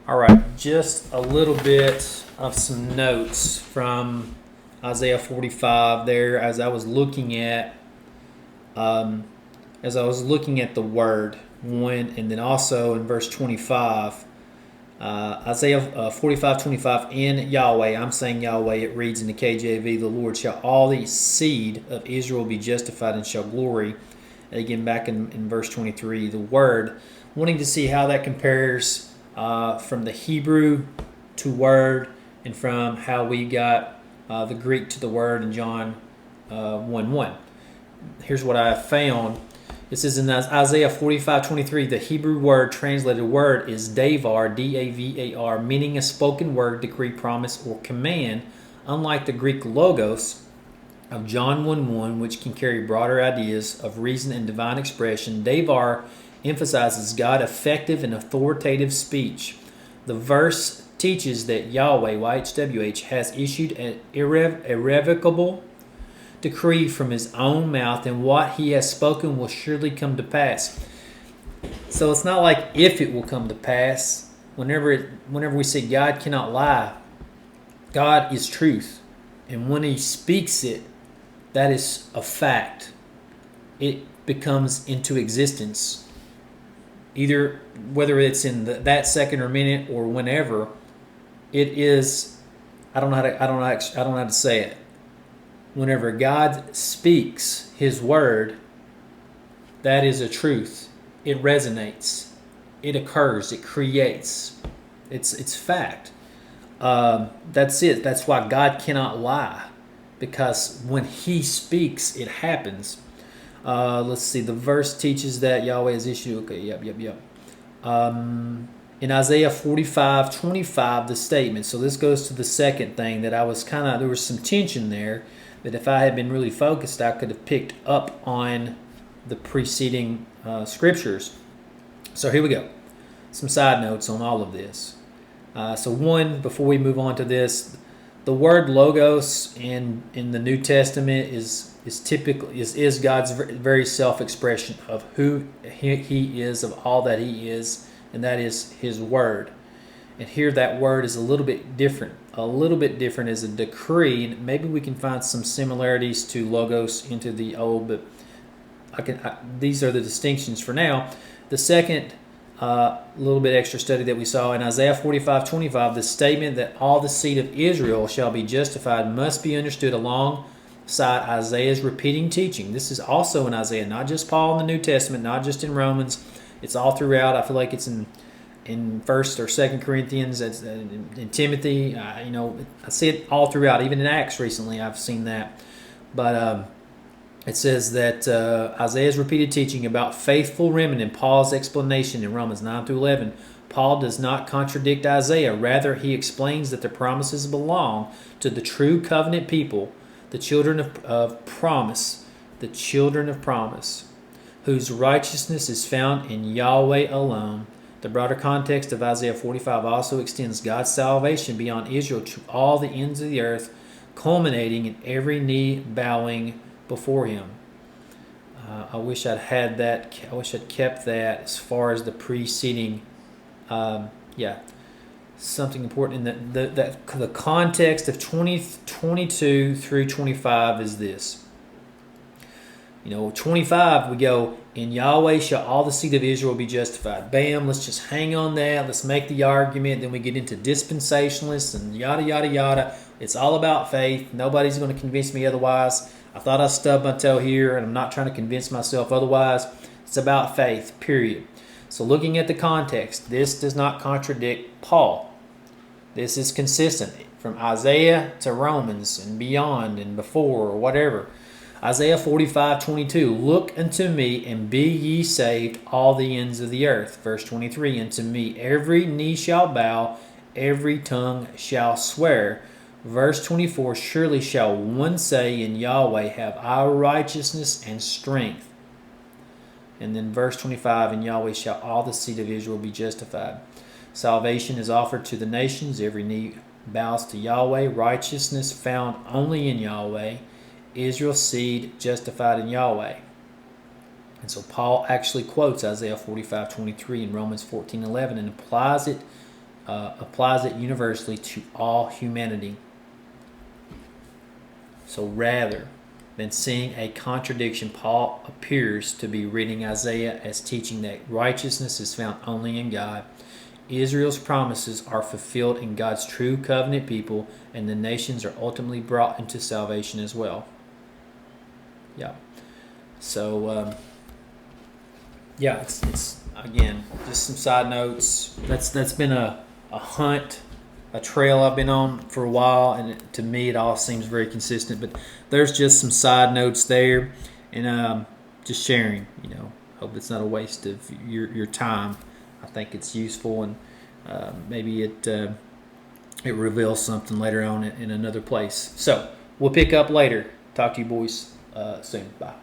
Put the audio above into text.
All right, just a little bit of some notes from Isaiah 45 there as I was looking at um, the word one, and then also in verse 25, Isaiah 45:25 in Yahweh. I'm saying Yahweh. It reads in the KJV, "The Lord shall all the seed of Israel be justified and shall glory." And again, back in verse 23, the word, wanting to see how that compares from the Hebrew to word and from how we got the Greek to the word in John 1:1. Here's what I found. It says in Isaiah 45:23, the Hebrew word translated word is davar, D-A-V-A-R, meaning a spoken word, decree, promise, or command, unlike the Greek logos of John 1:1, which can carry broader ideas of reason and divine expression. Davar emphasizes God's effective and authoritative speech. The verse teaches that Yahweh, YHWH, has issued an irrevocable decree from his own mouth, and what he has spoken will surely come to pass. So it's not like if it will come to pass. Whenever we say God cannot lie, God is truth, and when he speaks it, that is a fact. It becomes into existence, either whether it's in that second or minute or whenever. It is. I don't know how to say it. Whenever God speaks His word, that is a truth. It resonates. It occurs. It creates. It's fact. That's it. That's why God cannot lie, because when He speaks, it happens. Let's see. The verse teaches that Yahweh has issued. Okay. Yep. In Isaiah 45:25, the statement. So this goes to the second thing that I was there was some tension there. That if I had been really focused, I could have picked up on the preceding scriptures. So here we go. Some side notes on all of this. So one, before we move on to this, the word logos in the New Testament is God's very self-expression of who He is, of all that He is, and that is His word. And here that word is a little bit different as a decree, and maybe we can find some similarities to logos into the old, but these are the distinctions for now. The second little bit extra study that we saw in Isaiah 45:25, the statement that all the seed of Israel shall be justified must be understood alongside Isaiah's repeating teaching. This is also in Isaiah, not just Paul in the New Testament, not just in Romans. It's all throughout. I feel like it's in 1st or 2nd Corinthians, in Timothy. I see it all throughout. Even in Acts recently, I've seen that. But it says that Isaiah's repeated teaching about faithful remnant, Paul's explanation in Romans 9-11, Paul does not contradict Isaiah. Rather, he explains that the promises belong to the true covenant people, the children of promise, whose righteousness is found in Yahweh alone. The broader context of Isaiah 45 also extends God's salvation beyond Israel to all the ends of the earth, culminating in every knee bowing before Him. I wish I'd had that. I wish I'd kept that as far as the preceding. Something important in the context of 22 through 25 is this. 25, we go, in Yahweh shall all the seed of Israel be justified. Bam, let's just hang on that. Let's make the argument. Then we get into dispensationalists and yada, yada, yada. It's all about faith. Nobody's going to convince me otherwise. I thought I stubbed my toe here, and I'm not trying to convince myself otherwise. It's about faith, period. So looking at the context, this does not contradict Paul. This is consistent from Isaiah to Romans and beyond and before or whatever. Isaiah 45:22, look unto me and be ye saved, all the ends of the earth. Verse 23, unto me every knee shall bow, every tongue shall swear. Verse 24, surely shall one say, in Yahweh have our righteousness and strength. And then verse 25, in Yahweh shall all the seed of Israel be justified. Salvation is offered to the nations, every knee bows to Yahweh, righteousness found only in Yahweh, Israel's seed justified in Yahweh. And so Paul actually quotes Isaiah 45:23 and Romans 14:11 and applies it applies it universally to all humanity. So rather than seeing a contradiction, Paul appears to be reading Isaiah as teaching that righteousness is found only in God. Israel's promises are fulfilled in God's true covenant people, and the nations are ultimately brought into salvation as well. Yeah. So, it's again just some side notes. That's been a hunt, a trail I've been on for a while, and to me it all seems very consistent. But there's just some side notes there, and just sharing. Hope it's not a waste of your time. I think it's useful, and maybe it reveals something later on in another place. So we'll pick up later. Talk to you boys soon. Bye.